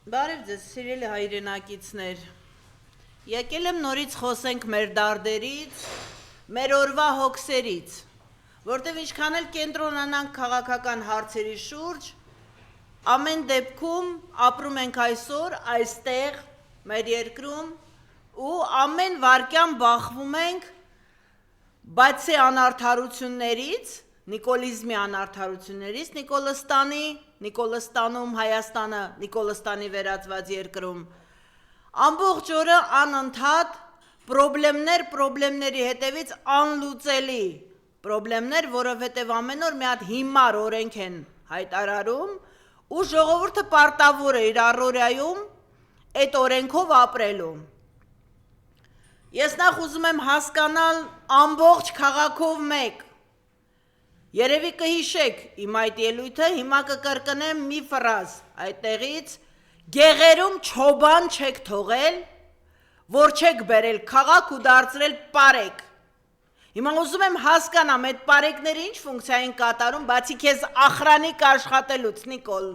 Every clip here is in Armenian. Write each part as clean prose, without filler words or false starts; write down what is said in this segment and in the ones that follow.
Բարև ձեզ, սիրելի հայրենակիցներ, եկել եմ նորից խոսենք մեր դարդերից, մեր օրվա հոգսերից, որտև ինչքան էլ կենտրոնանանք քաղաքական հարցերի շուրջ, ամեն դեպքում ապրում ենք այսօր, այստեղ, մեր երկրում, ու ամեն վայրկյան բախվում ենք բացի անարդարություններից, Նիկոլիզմի անարդարություններից, Նիկոլստանում, Հայաստանը, Նիկոլստանի վերածված երկրում, ամբողջ օրը անընդհատ պրոբլեմների հետևից անլուծելի պրոբլեմներ, որովհետև ամեն օր մի հատ հիմար օրենք են հայտարարում, ու ժողովուրդը պարտավոր է իր առօրյայում այդ օրենքով ապրելու։ Ես նախ ուզում եմ հասկանալ ամբողջ քաղաքով մեկ, երևի կհիշեք իմ այդ ելույթը, հիմա կկրկնեմ մի ֆրազ այդտեղից, գեղերում չոբան չեք թողել, որ չեք բերել քաղաք ու դարձրել պարեկ։ Հիմա ուզում եմ հասկանամ այդ պարեկները ինչ ֆունկցիա են կատարում, բացի քեզ ախրանիկ աշխատելուց, Նիկոլ,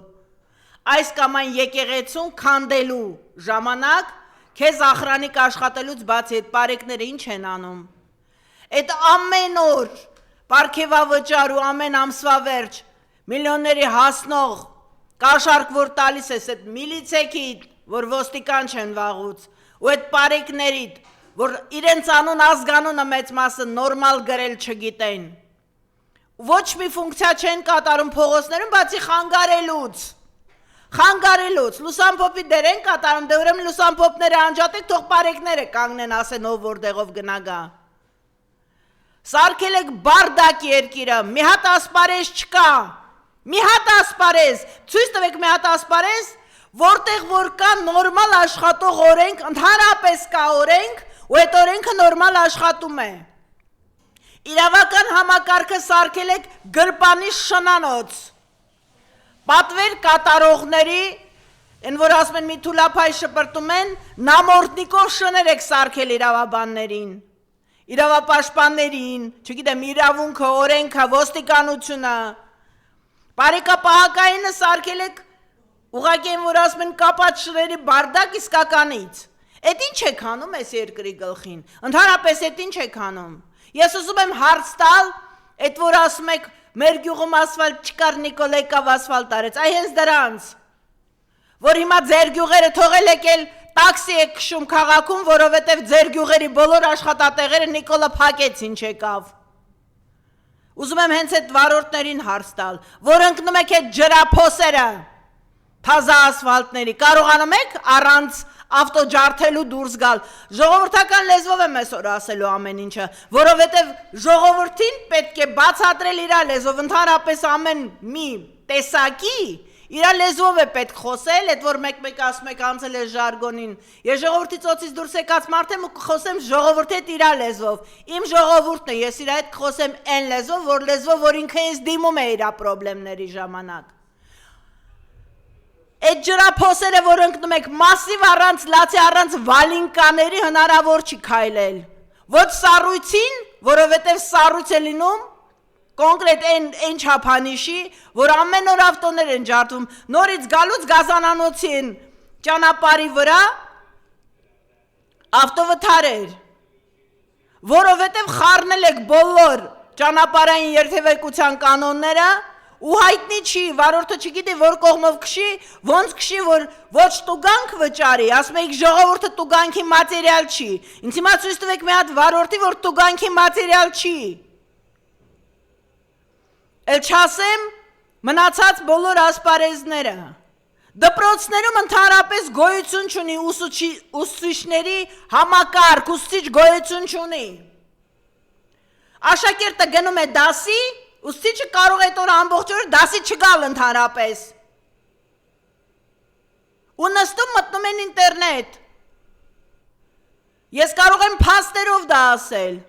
այս կամ այն եկեղեցուն քանդելու ժամանակ, քեզ ախրանիկ աշխատելուց բացի այդ պարեկները ինչ են անում։ Այդ ամեն օր պարգևավճար ու ամեն ամսվա վերջ միլիոնների հասնող կաշառք, որ տալիս ես այդ միլիցեքիդ, որ ոստիկան չեն վաղուց, ու այդ պարեկներիդ, որ իրենց անուն ազգանունը մեծ մասը նորմալ գրել չգիտեն, ոչ մի ֆունկցիա չեն կատարում փողոցներում, բացի խանգարելուց, լուսամփոփի դեր են կատարում, դե ուրեմն լուսամփոփները անջատեք, թող պարեկները կանգնեն, ասեն ով որտեղով գնա գա։ Սարքել եք բարդակ երկիրը, մի հատ ասպարեզ չկա, մի հատ ասպարեզ, ցույց տվեք մի հատ ասպարեզ, որտեղ որ կա նորմալ աշխատող օրենք, ընդհանրապես կա օրենք, ու այդ օրենքը նորմալ աշխատում է։ Իրավական համակարգը սարքել եք գրպանի շնանոց, պատվեր կատարողների, են որ ասում են մի թուլափայ շպրտում են, նամորդնիկով շներ եք սարքել իրավաբաններին, իրավապաշտպաններին, չգիտեմ, իրավունքը, օրենքը, ոստիկանությունը, բարեկապահակայինը սարքել եք, ուղղակի են որ ասում են կապած շների բարդակ իսկականից։ Էդ ինչ եք անում այս երկրի գլխին, ընդհանրապես էդ ինչ եք անում։ Ես ուզում եմ հարց տալ, այդ որ ասում եք մեր գյուղում ասֆալտ չկար, Նիկոլ եկավ ասֆալտ արեց, այ հենց դրանց, որ հիմա ձեր գյուղերը թողել եկել տաքսի եք քշում քաղաքում, որովհետև ձեր գյուղերի բոլոր աշխատատեղերը Նիկոլը փակեց ինչ եկավ։ Ուզում եմ հենց այդ վարորդներին հարց տալ, որ ընկնում եք այդ ջրափոսերը, թազա ասֆալտների, կարողանում եք առանց ավտո ջարդելու դուրս գալ։ Ժողովրդական լեզվով եմ այսօր ասելու ամեն ինչը, որովհետև ժողովրդին պետք է բացատրել իր լեզվով, ընդհանրապես ամեն մի տեսակի իր լեզվով է պետք խոսել, այդ որ մեկ ասում եք անցել է ժարգոնին, ես ժողովրդի ծոցից դուրս եկած մարդ եմ ու կխոսեմ ժողովրդի հետ իր լեզվով, իմ ժողովուրդն է, ես իր հետ կխոսեմ այն լեզվով, որ ինքը ինձ դիմում է իր պրոբլեմների ժամանակ։ Այդ ջրափոսերը, որ ընկնում եք մասիվ առանց լացի, առանց վալինկաների հնարավոր չի քայլել, ոչ սառույցին, որովհետև սառույց է լինում, կոնկրետ այն չափանիշի, որ ամեն օր ավտոներ են ջարդվում, նորից գալուց գազանանոցի են ճանապարհի վրա ավտովթարեր, որովհետև խառնել եք բոլոր ճանապարհային երթևեկության կանոնները, ու հայտնի չի, վարորդը չգիտի, որ կողմով քշի, ոնց քշի, որ ոչ տուգանք վճարի, ասում եք ժողովուրդը տուգանքի մատերիալ չի, ինձ հիմա ցույց տվեք մի հատ վարորդի, որ տուգանքի մատերիալ չի։ Էլ չասեմ մնացած բոլոր ասպարեզները, դպրոցներում ընդհանրապես գոյություն չունի ուսուցիչների համակարգ, ուսուցիչ գոյություն չունի։ Աշակերտը գնում է դասի, ուսուցիչը կարող է այդ օրը ամբողջ օրը դասի չգալ ընդհանրապես։ Ու նստում մտնում են ինտերնետ։ Ես կարող եմ փաստերով դա ասել։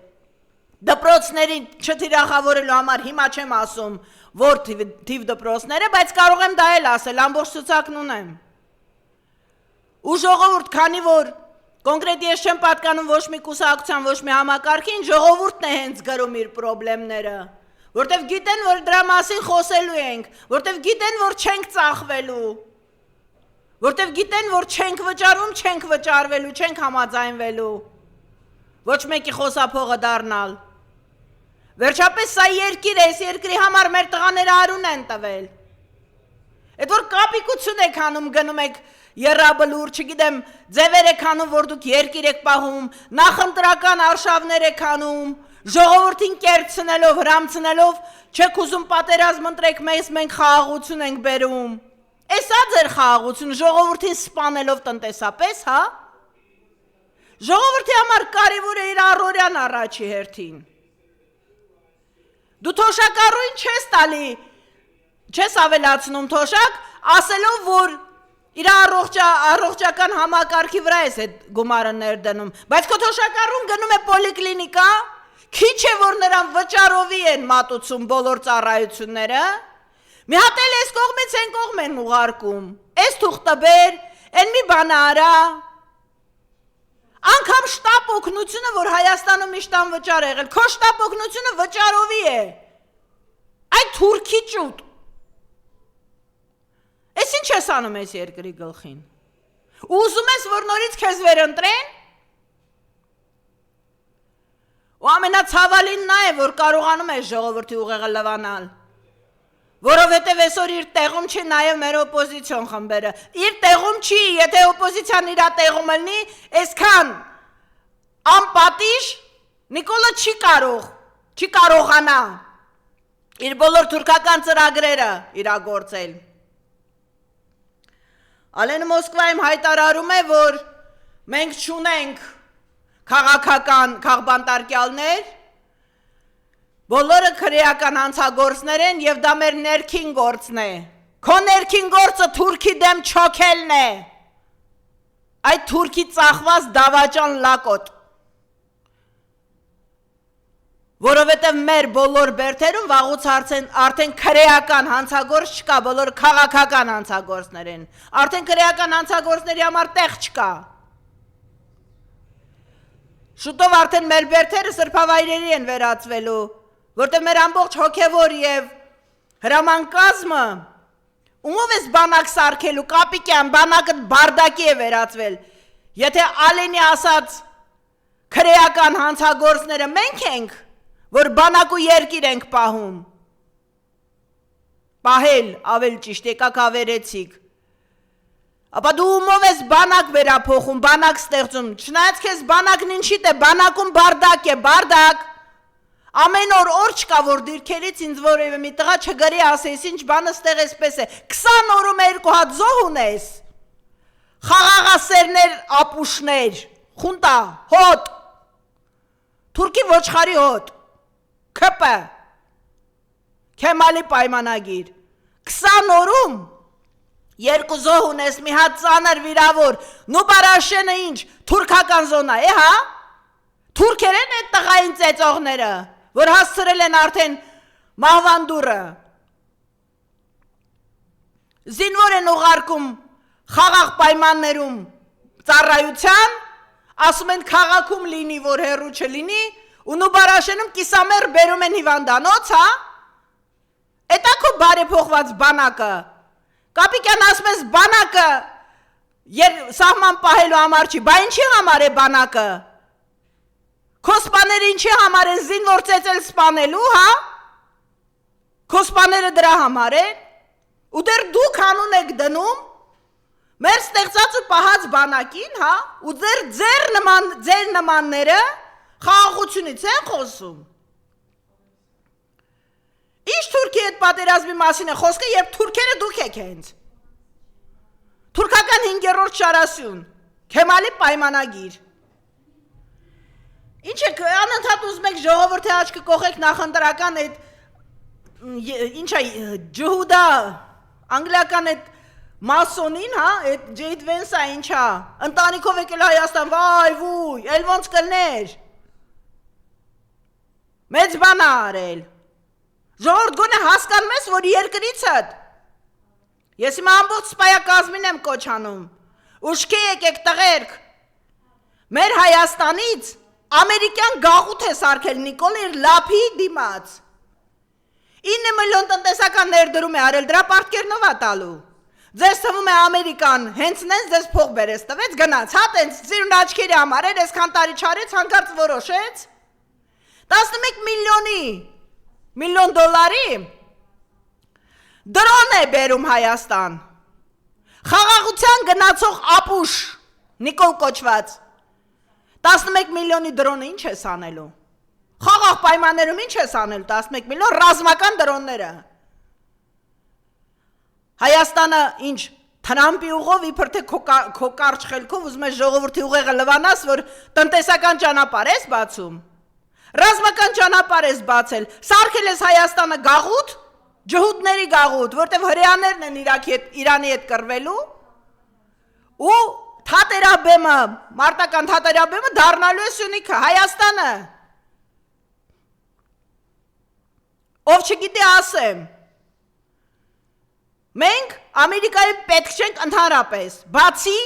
Դպրոցների չթիրախավորելու համար հիմա չեմ ասում, որ թիվ դպրոցները, բայց կարող եմ դա էլ ասել, ամբողջ ցուցակն ունեմ։ Ու ժողովուրդ, քանի որ կոնկրետ ես չեմ պատկանում ոչ մի կուսակցության, ոչ մի համակարգին, ժողովուրդն է հենց գրում իր պրոբլեմները, որտեվ գիտեն, որ դրա մասին խոսելու ենք, որտեվ գիտեն, որ չենք ծախվելու, Որտեվ գիտեն, որ չենք վճարում, չենք վճարվելու, չենք համաձայնվելու, ոչ մեկի խոսափողը դառնալ։ Վերջապես սա երկիր է, այս երկրի համար մեր տղաները արուն են տվել։ Այդ որ կապիկություն եք անում, գնում եք եռաբլուր, չգիտեմ, ձևեր եք անում, որ դուք երկիր եք պահում, նախընտրական արշավներ եք անում, ժողովրդին կերցնելով, հրամցնելով, չեք ուզում պատերազմ ընտրեք մեզ, մենք խաղաղություն ենք բերում։ Էսա ձեր խաղաղություն, ժողովրդին սպանելով տնտեսապես, հա։ Ժողովրդի համար կարևոր է իր առօրյան առաջի հերթին։ Դու թոշակառուին չես տալի, չես ավելացնում թոշակ, ասելով, որ իր առողջական համակարգի վրա ես այդ գումարը ներդնում, բայց քո թոշակառուն գնում է պոլիկլինիկա, քիչ է, որ նրան վճարովի են մատուցում բոլոր ծառայությունները, մի հատ էլ այս կողմից են կողմ են ուղարկում, այս թուղթը բեր, են մի բան արա, անգամ շտապ օգնությունը, որ Հայաստանում միշտ անվճար է եղել, քո շտապ օգնությունը վճարովի է, այդ թուրքի ճուտ, ես ինչ ես անում ես երկրի գլխին, ուզում ես, որ նորից քեզ վերընտրեն, ու ամենացավալին նա է, որ կարողանում է ժողովրդի ուղեղը լվանալ, որովհետև այսօր իր տեղում չի նաև մեր օպոզիցիոն խմբերը, իր տեղում չի, եթե օպոզիցիան իր տեղում լինի, այսքան անպատիժ Նիկոլը չի կարողանա իր բոլոր թուրքական ծրագրերը իրագործել։ Ալենը Մոսկվայում հայտարարում է, որ մենք չունենք քաղաքական քաղբանտարկյալներ, բոլորը քրեական հանցագործներ են և դա մեր ներքին գործն է, քո ներքին գործը թուրքի դեմ չոքելն է, այդ թուրքի ծախված դավաճան լակոտ, որովհետև մեր բոլոր բերդերում վաղուց արդեն քրեական հանցագործ չկա, բոլորը քաղաքական հանցագործներ են, արդեն քրեական հանցագործների համար տեղ չկա, շուտով արդեն մեր բերդերը սրբավայրերի են վերածվելու, որտեղ մեր ամբողջ հոգևոր և հրամանկազմը, ումով ես բանակ սարքելու, կապիկյան, բանակը բարդակի է վերածվել, եթե Ալենի ասած քրեական հանցագործները մենք ենք, որ բանակ ու երկիր ենք պահում, պահել ավել ճիշտ, եկակ ավերեցիք, ապա դու ումով ես բանակ վերափոխում, բանակ ստեղծում, չնայած քեզ բանակն ինչիտ է, բանակում բարդակ է, բարդակ, ամեն օր չկա, որ դիրքերից ինձ որևէ մի տղա չգրի ասես ինչ բանը ստեղ էսպես է, 20 օրում 2 հատ զոհ ունես, խաղաղասերներ, ապուշներ, խունտա, հոտ, թուրքի ոչխարի հոտ, քպը, Քեմալի պայմանագիր, 20 օրում 2 զոհ ունես, մի հատ ծանր վիրավոր, նուբարաշենը ինչ, թուրքական զոնա է, հա, թուրքեր են այդ տղային ծեծողները, որ հասցրել են արդեն մահվան դուրը, զինվոր են ուղարկում խաղաղ պայմաններում ծառայության, ասում են քաղաքում լինի, որ հեռու չլինի, ու նուբարաշենում կիսամեր բերում են հիվանդանոց, հա, էտա քո բարեփոխված բանակը, Կապիկյան ասում ես բանակը սահման պահելու համար չի, բա ինչի համար է բանակը, քո սպաները ինչի համար են զինվոր ծեծել սպանելու, հա, քո սպաները դրա համար են, ու դեռ դուք անուն եք դնում, մեր ստեղծած ու պահած բանակին, հա, ու ձեր նմանները խաղաղությունից են խոսում, Ինչ թուրքի այդ պատերազմի մասին է խոսքը, երբ թուրքերը դուք եք հենց, թուրքական 5-րդ շարասյուն, Քեմալի պայմանագիր, ինչ եք, անընդհատ ուզում եք ժողովրդի աչքը կողեք նախընտրական այդ, ինչ է, ջհուդա, անգլիական այդ մասոնին, հա, այդ Ջեյդ Վենսա ինչ է, ընտանիքով եկել Հայաստան, վայ, վույ, էլ ոնց կլներ, մեծ բան է արել, Ժողովուրդ գոնե հասկանում ես, որ երկրիցդ, ես հիմա ամբողջ սպայակազմին եմ կոչանում, ուշքի եկեք տղերք, մեր Հայաստանից ամերիկյան գաղութ է սարքել Նիկոլը իր լափի դիմաց, 9 միլիոն տնտեսական ներդրում է արել, դրա պարտքերնով է տալու, Ձեզ թվում է Ամերիկան հենց նենց ձեզ փող բերեց տվեց, գնաց, հա տենց ծիրուն աչքերի համար էր, այսքան տարի չարեց, հանկարծ որոշեց 11 միլիոն դոլարի դրոն է բերում Հայաստան, խաղաղության գնացող ապուշ, Նիկոլ կոչված, 11 միլիոնի դրոնը ինչ ես անելու, խաղաղ պայմաններում ինչ ես անելու, 11 միլիոն ռազմական դրոնները, Հայաստանը ինչ, Թրամպի ուղով իբր թե քո կարճ խելքով ուզում ես ժողովրդի ուղեղը լվանաս, որ տնտեսական ճանապարհ ես բացում, ռազմական ճանապարհ ես բացել, սարքել ես Հայաստանը գաղութ, ջհուդների գաղութ, որտեվ հրեաներն են Իրանի հետ կռվելու, ու թատերաբեմը, մարտական թատերաբեմը դառնալու է Սյունիքը, Հայաստանը, ով չգիտի ասեմ, մենք Ամերիկայի պետք չենք ընդհանրապես, բացի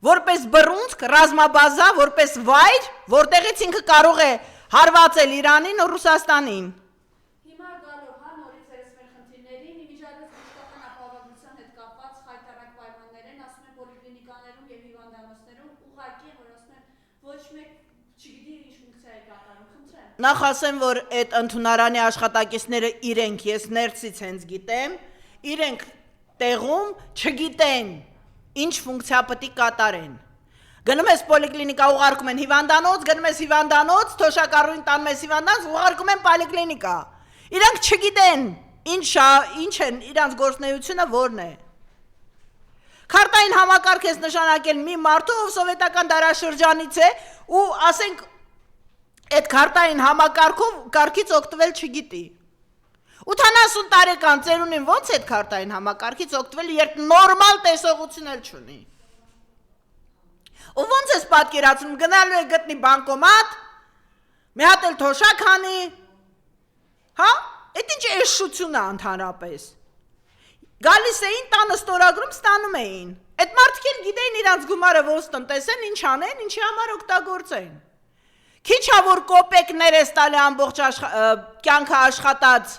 որպես բռունցք, ռազմաբազա, որպես վայր, որտեղից ինքը կարող է հարվածել Իրանին ու Ռուսաստանին։ Հիմա գալով հա նորից երես մեր խնդիրներին, իմիջիայլոց մշտական ապահովության հետ կապված խայտարակ պայմաններ են, ասում են պոլիկլինիկաներում և հիվանդանոցներում, ուղղակի են, որ ասում են ոչ մեկ չգիտի ինչ ֆունկցիա է կատարում, խնդրեմ։ Նախ ասեմ, որ այդ ընդունարանի աշխատակիցները իրենք, ես ներսից հենց գիտեմ, իրենք տեղում չգիտեն, ինչ ֆունկցիա պետք է կատարեն։ Գնում ես պոլիկլինիկա, ուղարկում են հիվանդանոց, գնում ես հիվանդանոց, թոշակառույն տանում ես հիվանդանոց, ուղարկում են պոլիկլինիկա։ Իրանք չգիտեն, ինչ են, իրանց գործունեությունը որն է։ Քարտային համակարգ ես նշանակել մի մարդու, ով սովետական դարաշրջանից է, ու ասենք, այդ քարտային համակարգից օգտվել չգիտի։ 80 տարեկան ծերունին ոնց այդ քարտային համակարգից օգտվել, երբ նորմալ տեսողություն էլ չունի։ Ու ոնց ես պատկերացնում, գնալու է գտնի բանկոմատ, մի հատ էլ թոշակ հանի, հա, այդ ինչ էշություն է ընդհանրապես։ Գալիս էին, տանը ստորագրում ստանում էին։ Այդ մարդիկ էլ գիտեին իրանց գումարը ոնց տնտեսեն, ինչ անեն, ինչի համար օգտագործեն։ Քիչ է որ կոպեկներ ես տալի ամբողջ կյանքը աշխատած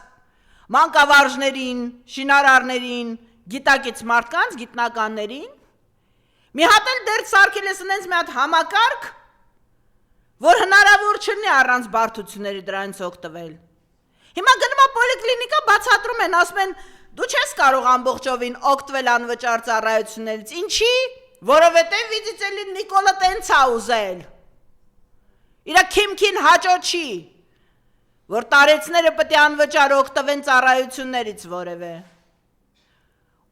մանկավարժներին, շինարարներին, գիտակից մարդկանց, գիտնականներին, մի հատ էլ դեռ սարքել ես նենց մի հատ համակարգ, որ հնարավոր չլինի առանց բարդությունների դրանից օգտվել։ Հիմա գնում է պոլիկլինիկա, բացատրում են, ասում են, դու չես կարող ամբողջովին օգտվել անվճար ծառայություններից, ինչի, որովհետև վիճիցելի Նիկոլը տենց է ուզել։ Իրա քիմքին հաճո չի, որ տարեցները պետք է անվճար օգտվեն ծառայություններից որևէ։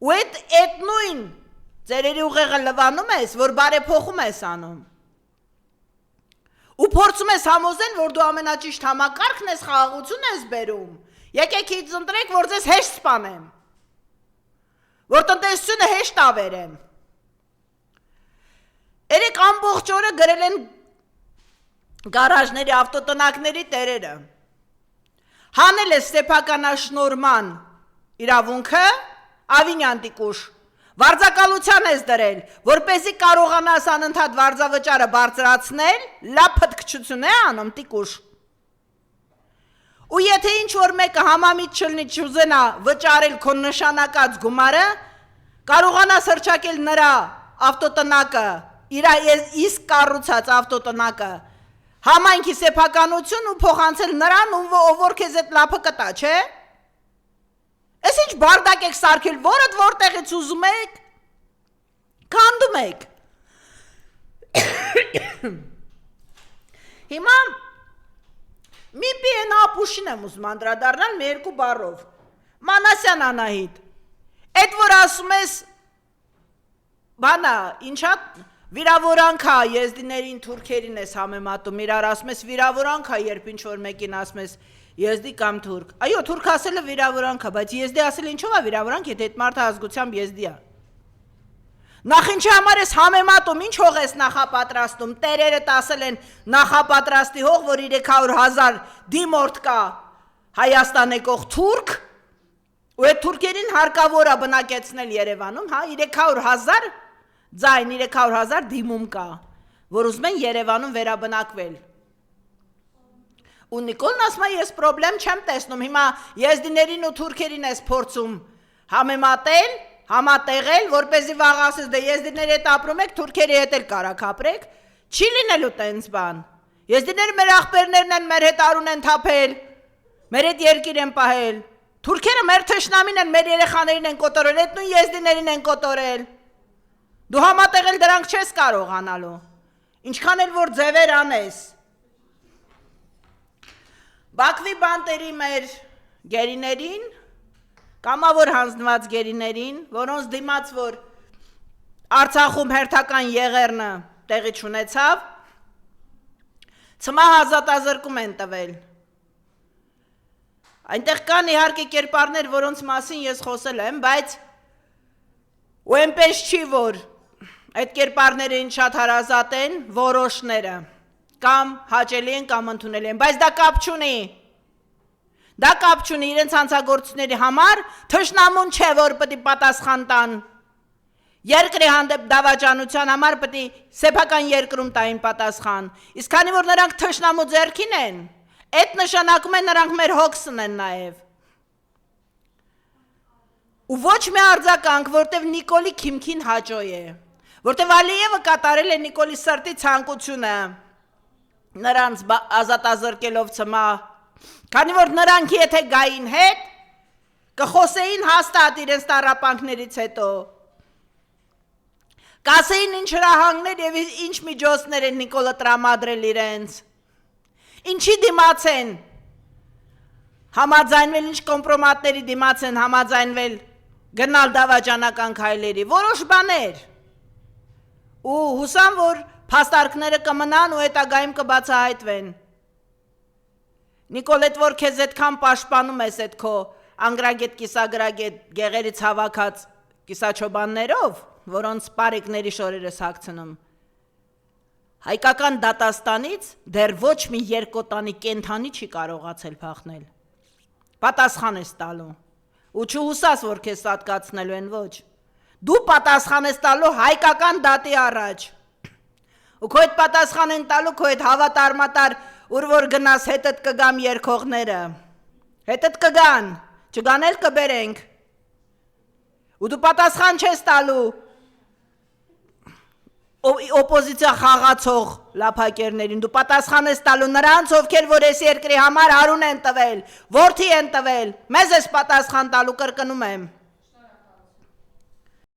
Ու այդ նույն ծերերի ուղեղը լվանում ես, որ բարեփոխում ես անում։ Ու փորձում ես համոզել, որ դու ամենաճիշտ համակարգն ես, խաղաղություն ես բերում։ Եկեք ինձ ընտրեք, որ ձեզ հեշտ սպանեմ։ Որ տնտեսությունը հեշտ ավերեմ։ Երեք ամբողջ օրը գրել են գարաժների, ավտոտնակների տերերը։ Հանել է սեփականաշնորհման իրավունքը, Ավինյան տիկուշ, վարձակալության ես դրել, որպեսզի կարողանաս անընդհատ վարձավճարը բարձրացնել, լավ փտկչություն է անում տիկուշ։ Ու եթե ինչ-որ մեկը համամիտ չլինի չուզենա վճարել քո նշանակած գումարը, կարողանաս հռչակել նրա ավտոտնակը, իր իսկ կառուցած ավտոտնակը, համայնքի սեփականություն ու փոխանցել նրան, ով որ քեզ այդ լափը կտա, չէ՞։ Էս ինչ բարդակ եք սարքել, որդ որտեղից ուզում եք, քանդում եք։ Հիմա մի պիեն ապուշին եմ ուզում անդրադառնալ մի երկու բառով։ Մանասյան Անահիտ, այդ որ ասում ես, բանա, ինչա վիրավորանք է եզդիներին թուրքերին ես համեմատում, իրար ասում ես վիրավորանք է, երբ ինչ-որ մեկին ասում ես եզդի կամ թուրք։ Այո, թուրք ասելը վիրավորանք է, բայց եզդի ասել ինչով է վիրավորանք, եթե այդ մարդը ազգությամբ եզդի է։ Նախ ինչի համար ես համեմատում, ինչ հող ես նախապատրաստում, տերերդ ասել են նախապատրաստի հող, որ 300,000 դիմորդ կա Հայաստան եկող թուրք, ու այդ թուրքերին հարկավոր է բնակեցնել Երևանում, հա, 300,000 ձայն 300,000 դիմում կա, որ ուզում են Երևանում վերաբնակվել։ Ու Նիկոլն ասում է, ես պրոբլեմ չեմ տեսնում, հիմա եզդիներին ու թուրքերին ես փորձում համեմատել, համատեղել, որպեսզի վաղ ասես դե եզդիների հետ ապրում եք, թուրքերի հետ էլ կարաք ապրեք, չի լինելու տենց բան։ Եզդիները մեր աղբերներն են, մեր հետ արուն են թափել, մեր հետ երկիր են պահել։ Թուրքերը մեր թշնամին են, մեր երեխաներին են կոտորել, այդ նույն եզդիներին են կոտորել։ Դու համատեղել դրանք չես կարողանալու։ Ինչքան էլ որ ձևեր անես։ Բաքվի բանտերի մեր գերիներին, կամավոր հանձնված գերիներին, որոնց դիմաց որ Արցախում հերթական եղերնը տեղի չունեցավ, ցմահ ազատազրկում են տվել։ Այնտեղ կան իհարկե կերպարներ, որոնց մասին ես խոսել եմ, բայց ու այնպես չի, որ այդ կերպարներին շատ հարազատ են որոշները, կամ հաճելի են, կամ ընդունելի են, բայց դա կապ չունի։ Դա կապ չունի իրենց հանցագործությունների համար, թշնամուն չէ, որ պետք է պատասխան տան։ Երկրի հանդեպ դավաճանության համար պետք է սեփական երկրում տային պատասխան։ Իսկ քանի որ նրանք թշնամու ձեռքին են, այդ նշանակում է նրանք մեր հոգսն են նաև։ Ու ոչ մի արձագանք, որտեվ Նիկոլի քիմքին հաճո է, որտեվ Ալիևը կատարել է Նիկոլի սրտի ցանկությունը նրանց ազատազրկելով ցմահ, քանի որ նրանք եթե գային հետ, կխոսեին հաստատ իրենց տառապանքներից հետո, կասեին ինչ հրահանգներ և ինչ միջոցներ են Նիկոլը տրամադրել իրենց, ինչի դիմաց են համաձայնվել, ինչ կոմպրոմատների դիմաց են համաձայնվել գնալ դավաճանական քայլերի, որոշ բաներ, ու հուսամ, որ փաստարկները կմնան ու հետագայում կբացահայտվեն։ Նիկոլ, այդ որ քեզ այդքան պաշտպանում ես այդ քո անգրագետ, կիսագրագետ, գեղերից հավաքած կիսաչոբաններով, որոնց պարեկների շորերս հագցնում, հայկական դատաստանից դեռ ոչ մի երկոտանի կենթանի չի կարողացել փախնել։ Պատասխան ես տալու, ու չհուսաս, որ քեզ սատկացնելու են, ոչ։ Դու պատասխան ես տալու հայկական դատի առաջ։ Ու քո այդ պատասխան են տալու քո այդ հավատարմատար, ուր որ գնաս հետդ կգամ երկողները։ Հետդ կգան, չգան էլ կբերենք։ Ու դու պատասխան չես տալու օպոզիցիա խաղացող լափակերներին, դու պատասխան ես տալու նրանց, ովքեր որ այս երկրի համար արուն են տվել, որդի են տվել, մեզ ես պատասխան տալու, կրկնում եմ։